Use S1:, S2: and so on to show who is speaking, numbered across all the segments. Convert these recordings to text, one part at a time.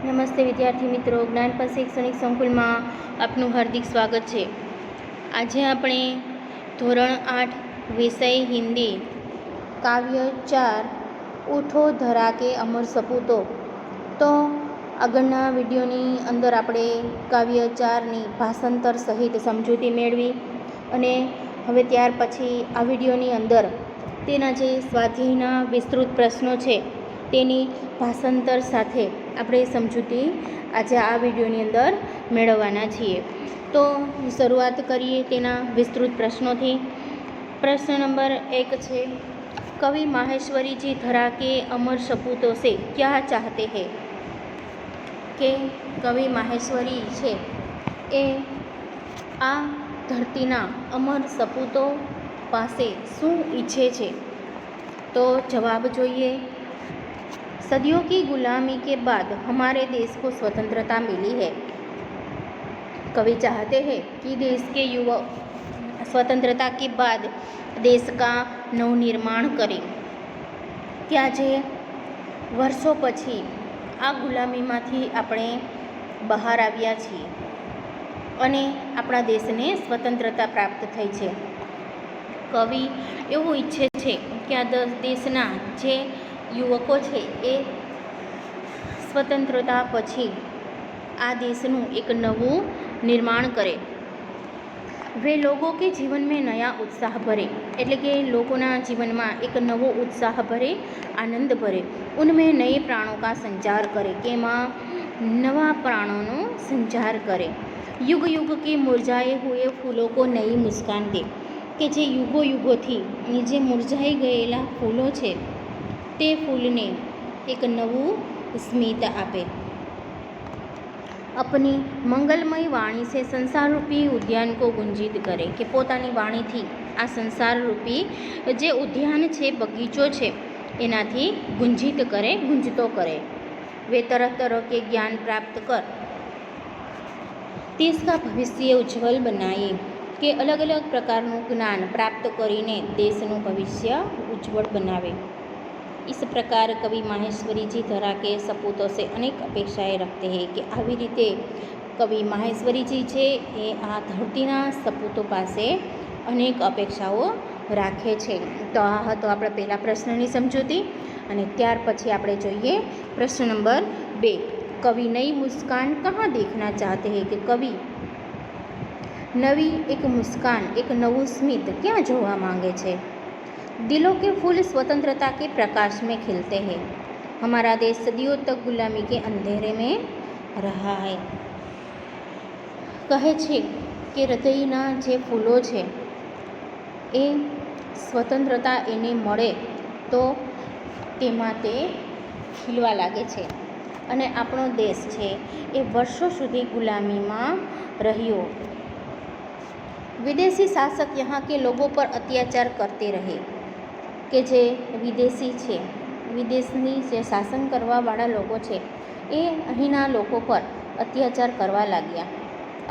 S1: નમસ્તે વિદ્યાર્થી મિત્રો, જ્ઞાનપથ શૈક્ષણિક સંકુલમાં આપનું હાર્દિક સ્વાગત છે. આજે આપણે ધોરણ 8 વિષય હિન્દી કાવ્ય 4 ઉઠો ધરા કે અમર સપૂતો. તો આગળના વિડીયોની અંદર આપણે કાવ્ય 4ની ભાષાંતર સહિત સમજૂતી મેળવી અને હવે ત્યાર પછી આ વિડીયોની અંદર તેના જે સ્વાધ્યાયના વિસ્તૃત પ્રશ્નો છે તેની ભાષાંતર સાથે આપણે સમજૂતી આજે આ વિડીયોની અંદર મેળવવાના છીએ. તો શરૂઆત કરીએ તેના વિસ્તૃત પ્રશ્નોથી. પ્રશ્ન નંબર 1 છે, કવિ માહેશ્વરીજી ધરા કે અમર સપૂતો સે ક્યા ચાહતે હૈ? કે કવિ માહેશ્વરી છે એ આ ધરતીના અમર સપૂતો પાસે શું ઈચ્છે છે? તો જવાબ જોઈએ. सदियों की गुलामी के बाद हमारे देश को स्वतंत्रता मिली है. कवि चाहते हैं कि देश के युवा स्वतंत्रता के बाद देश का नवनिर्माण करें. કે આજે વર્ષો પછી આ ગુલામીમાંથી આપણે બહાર આવ્યા છીએ અને આપણા દેશને સ્વતંત્રતા પ્રાપ્ત થઈ છે. કવિ એવું ઈચ્છે છે કે આ દેશના જે યુવકો છે એ સ્વતંત્રતા પછી આ દેશનું એક નવું નિર્માણ કરે. વે લોકો કે જીવન મેં નયા ઉત્સાહ ભરે, એટલે કે લોકોના જીવનમાં એક નવો ઉત્સાહ ભરે, આનંદ ભરે. ઉનમેં નए પ્રાણો કા સંચાર કરે, કે એમાં નવા પ્રાણોનો સંચાર કરે. યુગ યુગ કે મુરઝાએ હુએ ફૂલો કો નઈ મુસ્કાન દે, કે જે યુગો યુગોથી જે મુરઝાઈ ગયેલા ફૂલો છે તે ફૂલને એક નવું સ્મિત આપે. अपनी मंगलमय वाणी से संसार रूपी उद्यान को गुंजित करे, કે પોતાની વાણીથી આ સંસાર રૂપી જે ઉદ્યાન છે, બગીચો છે, એનાથી ગુંજિત કરે, ગુંજતો કરે. वे तरह तरह के ज्ञान प्राप्त कर देश का भविष्य उज्ज्वल बनाए, કે અલગ અલગ પ્રકારનું જ્ઞાન પ્રાપ્ત કરીને દેશનું ભવિષ્ય ઉજ્જવળ બનાવે. इस प्रकार कवि माहेश्वरी जी धरा के सपूतों से अनेक अपेक्षाएं रखते हैं, કે આવી રીતે કવિ માહેશ્વરીજી છે એ આ ધરતીના સપૂતો પાસે અનેક અપેક્ષાઓ રાખે છે. તો આ હતો આપણા પહેલા પ્રશ્નની સમજૂતી. અને ત્યાર પછી આપણે જોઈએ પ્રશ્ન નંબર 2. કવિ નઈ મુસ્કાન કહાં દેખના ચાહતે હૈ? કે કવિ નવી એક મુસ્કાન, એક નવું સ્મિત ક્યાં જોવા માંગે છે? दिलों के फूल स्वतंत्रता के प्रकाश में खिलते हैं. हमारा देश सदियों तक गुलामी के अंधेरे में रहा है. કહે છે કે હૃદયના જે ફૂલો છે એ સ્વતંત્રતા એને મળે તો તેમાં તે ખીલવા લાગે છે. અને આપણો દેશ છે એ વર્ષો સુધી ગુલામીમાં રહ્યો. વિદેશી શાસક यहाँ के लोगों पर अत्याचार करते रहे, કે જે વિદેશી છે, વિદેશની જે શાસન કરવાવાળા લોકો છે એ અહીંના લોકો પર અત્યાચાર કરવા લાગ્યા.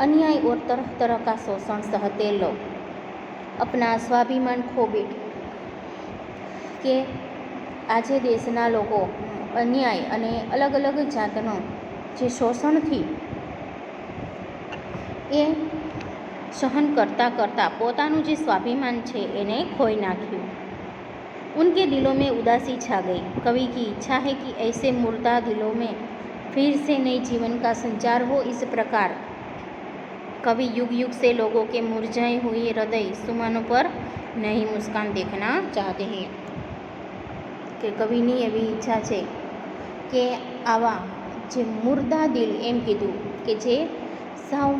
S1: अन्याय और तरह तरह का शोषण सहते लोग अपना स्वाभिमान खो बैठे, કે આજે દેશના લોકો અન્યાય અને અલગ અલગ જાતનો જે શોષણથી એ સહન કરતાં કરતાં પોતાનું જે સ્વાભિમાન છે એને ખોઈ નાખ્યું. उनके दिलों में उदासी छा गई. कवि की इच्छा है कि ऐसे मुर्दा दिलों में फिर से नए जीवन का संचार हो. इस प्रकार कवि युग युग से लोगों के मुरझाए हुए हृदय सुमनों पर नई मुस्कान देखना चाहते हैं. કે કવિની એવી ઈચ્છા છે કે આવા જે મુર્દા દિલ, એમ કીધું કે જે સાવ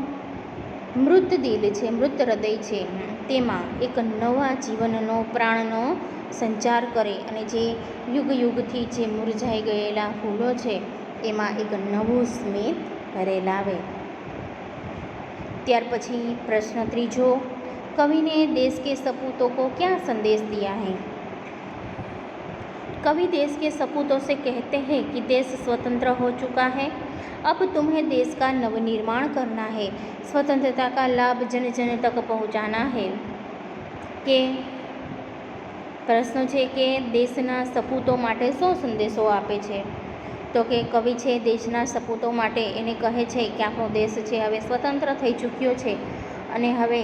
S1: મૃત દિલ છે, મૃત હૃદય છે, તેમાં એક નવા જીવનનો, પ્રાણનો સંચાર કરે અને જે યુગ યુગથી જે મુરઝાઈ ગયેલા ફૂલો છે એમાં એક નવું સ્મિત ઘરે લાવે. ત્યાર પછી પ્રશ્ન 3. કવિને દેશ કે સપૂતો को क्या संदेश दिया है? कवि देश के सपूतों से कहते हैं कि देश स्वतंत्र हो चुका है, अब तुम्हें देश का नवनिर्माण करना है, स्वतंत्रता का लाभ जन जन तक पहुंचाना है. કે પ્રશ્ન છે કે દેશના સપૂતો માટે શું સંદેશો આપે છે? તો કે કવિ છે દેશના સપૂતો માટે એને કહે છે કે આપણો દેશ છે હવે સ્વતંત્ર થઈ ચૂક્યો છે અને હવે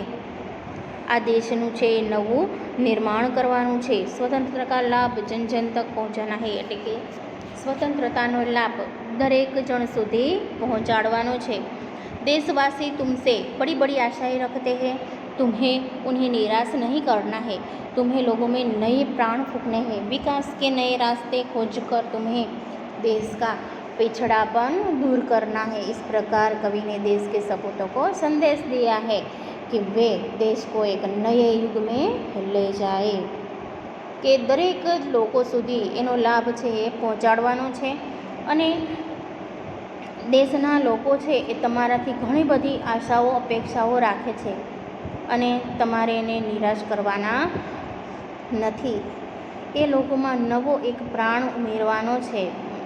S1: આ દેશનું છે નવું નિર્માણ કરવાનું છે. સ્વતંત્રતા કા લાભ જન જન તક પહોંચાના હૈ, એટલે કે સ્વતંત્રતાનો લાભ દરેક જણ સુધી પહોંચાડવાનો છે. देशवासी तुमसे बड़ी बड़ी आशाएं रखते हैं, तुम्हें उन्हें निराश नहीं करना है, तुम्हें लोगों में नए प्राण फूंकने हैं, विकास के नए रास्ते खोज कर तुम्हें देश का पिछड़ापन दूर करना है. इस प्रकार कवि ने देश के सपूतों को संदेश दिया है कि वे देश को एक नए युग में ले जाए. કે દરેક લોકો સુધી એનો લાભ છે એ પહોંચાડવાનો છે અને દેશના લોકો છે એ તમારાથી ઘણી બધી આશાઓ અપેક્ષાઓ રાખે છે અને તમારે એને નિરાશ કરવાના નથી. એ લોકોમાં નવો એક પ્રાણ ઉમેરવાનો છે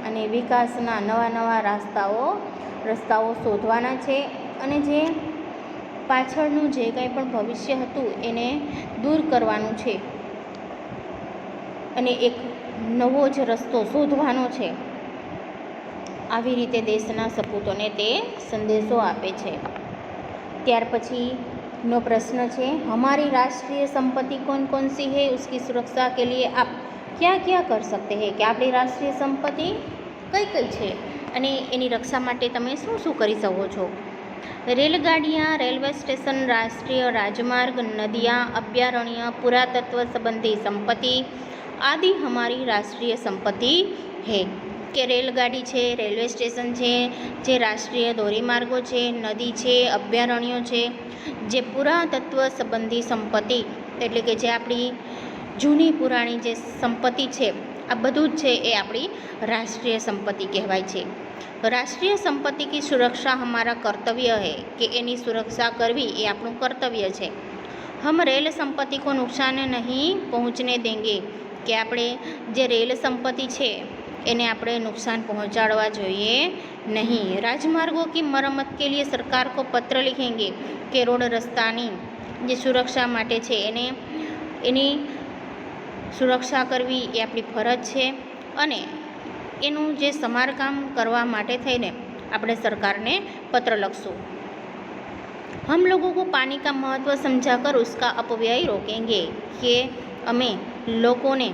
S1: અને વિકાસના નવા નવા રસ્તાઓ શોધવાના છે અને જે પાછળનું જે કંઈ પણ ભવિષ્ય હતું એને દૂર કરવાનું છે અને એક નવો જ રસ્તો શોધવાનો છે. આવી રીતે દેશના સપૂતોને તે સંદેશો આપે છે. ત્યાર પછીનો પ્રશ્ન છે, હમારી રાષ્ટ્રીય સંપત્તિ कौन कौन सी है, उसकी सुरक्षा के लिए आप क्या क्या कर सकते हैं. કે આપણી રાષ્ટ્રીય સંપત્તિ કઈ કઈ છે અને એની રક્ષા માટે તમે શું શું કરી શકો છો. રેલગાડિयाँ, रेलवे स्टेशन, राष्ट्रीय राजमार्ग, नदियाँ, अभयारण्य, पुरातत्व संबंधी संपत्ति आदि हमारी राष्ट्रीय संपत्ति है. કે રેલગાડી છે, રેલવે સ્ટેશન છે, જે રાષ્ટ્રીય ધોરીમાર્ગો છે, નદી છે, અભયારણ્યો છે, જે પુરાતત્વ સંબંધી સંપત્તિ એટલે કે જે આપણી જૂની પુરાણી જે સંપત્તિ છે આ બધું જ છે એ આપણી રાષ્ટ્રીય સંપત્તિ કહેવાય છે. રાષ્ટ્રીય સંપત્તિ કી સુરક્ષા હમારા કર્તવ્ય है, કે એની સુરક્ષા કરવી એ આપણું કર્તવ્ય છે. હમ રેલ સંપત્તિ કો નુકસાન નહીં પહોંચને દેંગે, કે આપણે જે રેલ સંપત્તિ છે એને આપણે નુકસાન પહોંચાડવા જોઈએ નહીં. રાજમાર્ગો કી મરમ્મત કે लिए સરકાર કો પત્ર લિખેંગે, કે રોડ રસ્તાની જે સુરક્ષા માટે છે એની સુરક્ષા કરવી એ આપણી ફરજ છે અને એનું જે સમારકામ કરવા માટે થઈને આપણે સરકારને પત્ર લખશું. हम लोगों को पानी का महत्व समझाकर उसका अपव्यय रोकेंगे, કે અમે લોકોને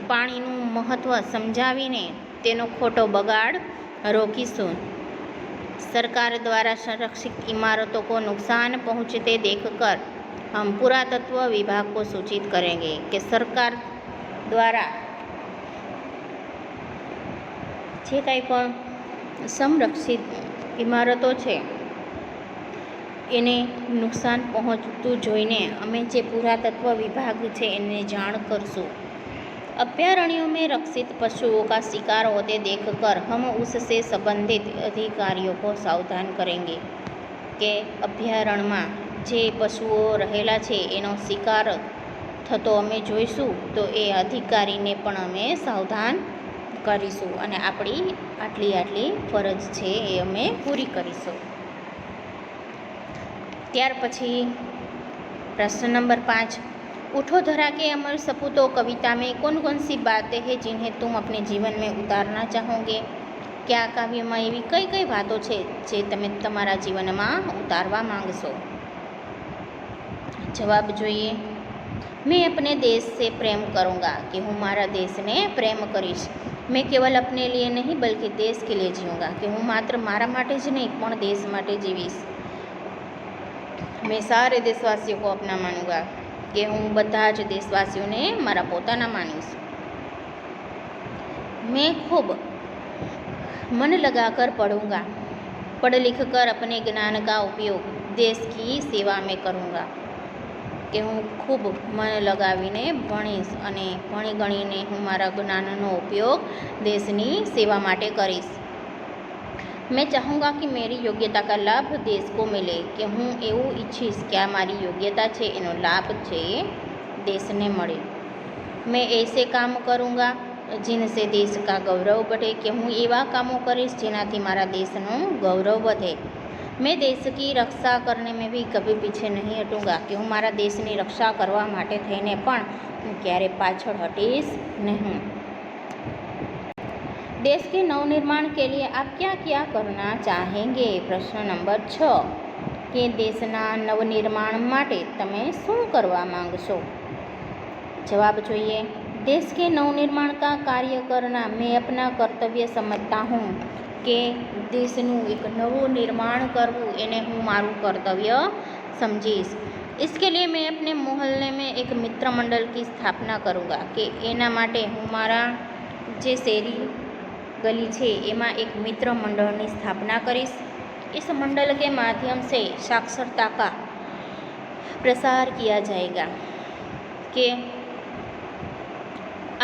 S1: પાણીનું મહત્ત્વ સમજાવીને તેનો ખોટો બગાડ રોકીશું. સરકાર દ્વારા સંરક્ષિત ઇમારતોं को नुकसान पहुँचते देखकर हम पुरातत्व विभाग को सूचित करेंगे, કે સરકાર દ્વારા જે કાંઈ પણ સંરક્ષિત ઇમારતો છે એને નુકસાન પહોંચતું જોઈને અમે જે પુરાતત્વ વિભાગ છે એને જાણ કરશું. अभयारण्यों में रक्षित पशुओं का शिकार होते देखकर हम उससे संबंधित अधिकारियों को सावधान करेंगे, કે અભયારણ્યમાં જે પશુઓ રહેલા છે એનો શિકાર થતો અમે જોઈશું તો એ અધિકારીને પણ અમે સાવધાન કરીશું અને આપણી આટલી ફરજ છે એ અમે પૂરી કરીશું. ત્યાર પછી પ્રશ્ન નંબર 5, उठो धरा के अमर सपूतों कविता में कौन कौन सी बातें हैं जिन्हें तुम अपने जीवन में उतारना चाहोगे. કે આ કાવ્યમાં એવી કઈ કઈ વાતો છે જે તમે તમારા જીવનમાં ઉતારવા માંગશો. જવાબ જોઈએ. मैं अपने देश से प्रेम करूँगा, कि હું મારા દેશને પ્રેમ કરીશ. मैं केवल अपने लिए नहीं बल्कि देश के लिए जीऊँगा, कि હું માત્ર મારા માટે જ નહીં પણ દેશ માટે જીવીશ. मैं सारे देशवासियों को अपना मानूंगा, કે હું બધા જ દેશવાસીઓને મારા પોતાના માનીશ. मैं खूब मन लगाकर पढ़ूँगा, पढ़ लिख कर अपने ज्ञान का उपयोग देश की सेवा में करूँगा, કે હું ખૂબ મન લગાવીને ભણીશ અને ભણી ગણીને હું મારા જ્ઞાનનો ઉપયોગ દેશની સેવા માટે કરીશ. मैं चाहूँगा कि मेरी योग्यता का लाभ देश को मिले, કે હું એવું ઈચ્છીશ કે આ મારી યોગ્યતા છે એનો લાભ છે દેશને મળે. मैं ऐसे काम करूँगा जिनसे देश का गौरव बढ़े, કે હું એવા કામો કરીશ જેનાથી મારા દેશનું ગૌરવ વધે. मैं देश की रक्षा करने में भी कभी पीछे नहीं हटूँगा, कि હું મારા દેશની રક્ષા કરવા માટે થઈને પણ હું ક્યારે પાછળ હટીશ નહીં. देश के नवनिर्माण के लिए आप क्या क्या करना चाहेंगे? प्रश्न नंबर 6 કે દેશના નવનિર્માણ માટે તમે શું કરવા માંગશો? जवाब જોઈએ। देश के नवनिर्माण का कार्य करना मैं अपना कर्तव्य समझता हूँ કે દેશનું એક નવું નિર્માણ કરવું એને હું મારું કર્તવ્ય સમજીશ। इसके लिए मैं अपने मोहल्ले में एक मित्र मंडल की स्थापना करूँगा કે એના માટે હું મારા જે શેરી गली છે એમાં એક મિત્ર મંડળની સ્થાપના કરીશ। इस मंडल के माध्यम से साक्षरता का प्रसार किया जाएगा કે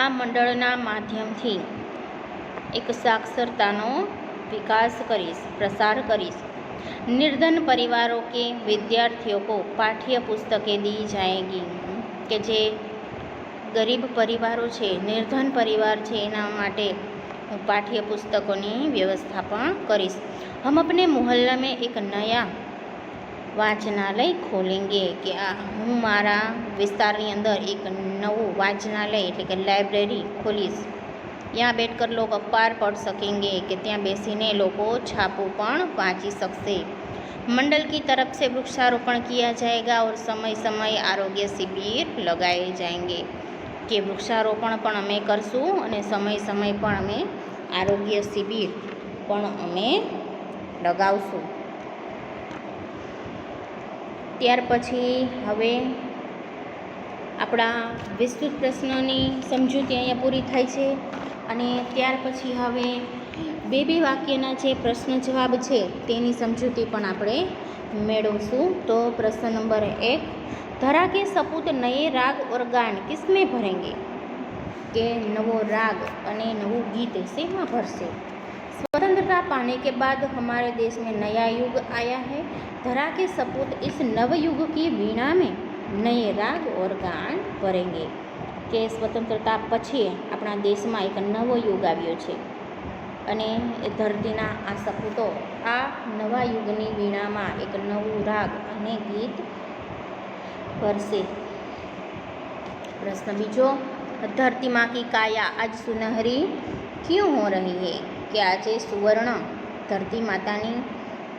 S1: આ મંડળના માધ્યમથી એક સાક્ષરતાનો विकास करीश, प्रसार करीश। निर्धन परिवारों के विद्यार्थियों को पाठ्य पुस्तकें दी जाएगी કે જે ગરીબ પરિવારો છે, નિર્ધન પરિવાર છે એના માટે હું પાઠ્ય પુસ્તકોની વ્યવસ્થા પણ કરીશ। हम अपने मोहल्ला में एक नया वाचनालय खोलेंगे કે હું મારા વિસ્તારની અંદર એક નવું વાચનાલય એટલે કે લાઇબ્રેરી ખોલીશ। यहाँ बैठकर लोग अखबार पढ़ सकेंगे कि ત્યાં બેસીને લોકો છાપું પણ વાંચી શકશે। मंडल की तरफ से वृक्षारोपण किया जाएगा और समय समय आरोग्य शिविर लगाए जाएंगे કે વૃક્ષારોપણ પણ અમે કરશું અને સમય સમય પણ અમે આરોગ્ય શિબિર પણ અમે લગાવશું। ત્યાર પછી હવે આપણા વિસ્તૃત પ્રશ્નની સમજૂતી અહીંયા પૂરી થાય છે અને ત્યાર પછી હવે બે વાક્યના જે પ્રશ્ન જવાબ છે તેની સમજૂતી પણ આપણે મેળવશું। તો પ્રશ્ન નંબર 1 धरा के सपूत नए राग और गान किसमें भरेंगे કે નવો રાગ અને નવું ગીત શેમાં ભરશે? स्वतंत्रता पाने के बाद हमारे देश में नया युग आया है। धरा के सपूत इस नव युग की वीणा में नए राग और गान भरेंगे કે સ્વતંત્રતા પછી આપણા દેશમાં એક નવો યુગ આવ્યો છે અને એ ધરતીના આ સપૂતો આ નવા યુગની વીણામાં એક નવું રાગ અને ગીત ભરશે। પ્રશ્ન બીજો, धरती माँ की काया आज सुनहरी क्यों हो रही है કે આજે સુવર્ણ ધરતી માતાની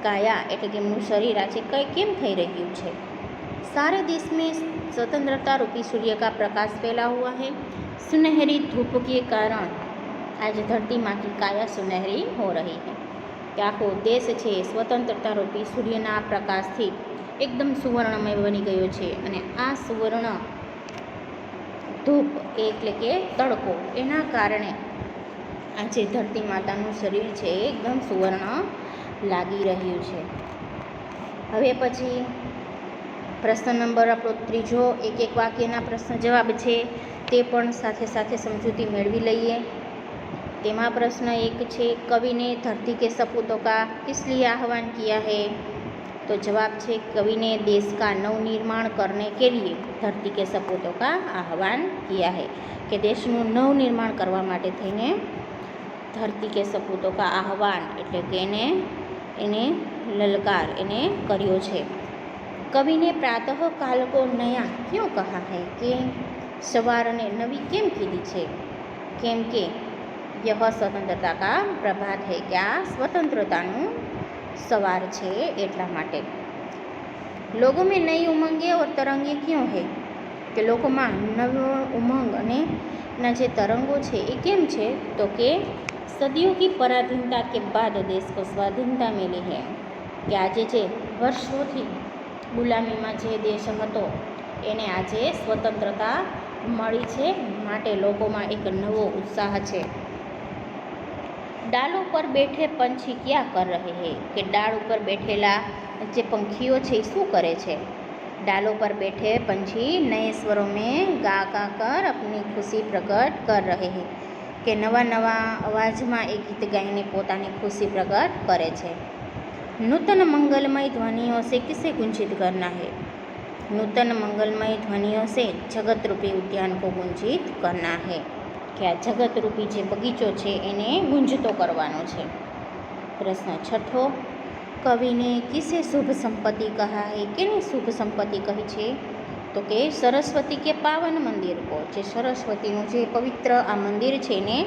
S1: કાયા એટલે કે એમનું શરીર આજે કેમ થઈ રહ્યું છે? सारे देश में स्वतंत्रता रूपी सूर्य का प्रकाश फैला हुआ है। सुनहरी धूप के कारण आज धरती माँ की काया सुनहरी हो रही है કે આખો દેશ છે સ્વતંત્રતા રૂપી સૂર્યના પ્રકાશથી એકદમ સુવર્ણમય બની ગયો છે અને આ સુવર્ણ ધૂપ એટલે કે તડકો એના કારણે આજે ધરતી માતાનું શરીર છે એકદમ સુવર્ણ લાગી રહ્યું છે। હવે પછી પ્રશ્ન નંબર આપણો ત્રીજો એક વાક્યના પ્રશ્ન જવાબ છે તે પણ સાથે સાથે સમજૂતી મેળવી લઈએ। તેમાં પ્રશ્ન 1 છે कवि ने धरती के सपूतों का किस लिए आह्वान किया है? तो जवाब છે कवि ने देश का नवनिर्माण करने के लिए धरती के सपूतों का आह्वान किया है કે દેશનું નવનિર્માણ કરવા માટે થઈને ધરતી કે સપૂતો કા આહવાન એટલે કે એને લલકાર એને કર્યો છે। कवि ने प्रातः काल को नया क्यों कहा है કે સવારને નવી કેમ કીધી છે? કેમ કે यह स्वतंत्रता का प्रभात है કે આ સ્વતંત્રતાનું સવાર છે એટલા માટે। लोगों में नई उमंगे और तरंगे क्यों है કે લોકોમાં નવો ઉમંગ અને ના જે તરંગો છે એ કેમ છે? તો કે સદીઓ की पराधीनता के बाद देश को स्वाधीनता मिली है કે આજે જે વર્ષોથી ગુલામીમાં જે દેશ હતો એને આજે સ્વતંત્રતા મળી છે માટે લોકોમાં એક નવો ઉત્સાહ છે। डालों पर बैठे पंछी क्या कर रहे हैं કે डाल ઉપર બેઠેલા જે પંખીઓ છે એ શું કરે છે? डालों पर बैठे पंछी नए स्वरों में गा गा कर अपनी खुशी प्रकट कर रहे हैं કે નવા નવા અવાજમાં એ ગીત ગાઈને પોતાની ખુશી પ્રગટ કરે છે। नूतन मंगलमय ध्वनियों से किसे गुंजित करना है? नूतन मंगलमय ध्वनियों से जगत रूपी उद्यान को गुंजित करना है કે આ જગત રૂપી જે બગીચો છે એને ગુંજતો કરવાનો છે। પ્રશ્ન છઠ્ઠો, કવિને કિસે શુભ સંપત્તિ કહા હે કેને શુભ સંપત્તિ કહી છે? તો કે સરસ્વતી કે પાવન મંદિર કો જે સરસ્વતીનું જે પવિત્ર આ મંદિર છે એને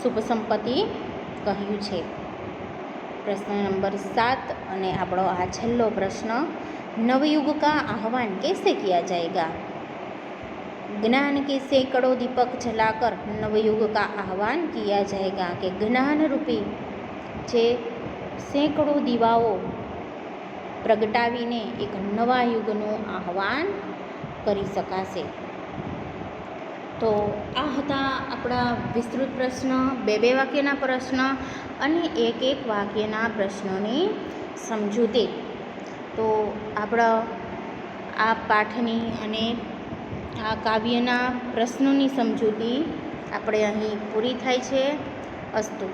S1: શુભ સંપત્તિ કહ્યું છે. प्रश्न नंबर 7 અને આપણો આ છેલ્લો પ્રશ્ન, नवयुग का आह्वान कैसे किया जाएगा? ज्ञान के सैकड़ों दीपक जलाकर नवयुग का आह्वान किया जाएगा. કે જ્ઞાન રૂપી જે સેંકડો દીવાઓ પ્રગટાવીને એક નવા યુગનું આહ્વાન કરી શકાશે. તો આ હતા આપણા વિસ્તૃત પ્રશ્ન, બે વાક્યના પ્રશ્ન અને એક વાક્યના પ્રશ્નોની સમજૂતી. તો આપણા આ પાઠની અને આ કાવ્યના પ્રશ્નોની સમજૂતી આપણે અહીં પૂરી થાય છે. અસ્તુ.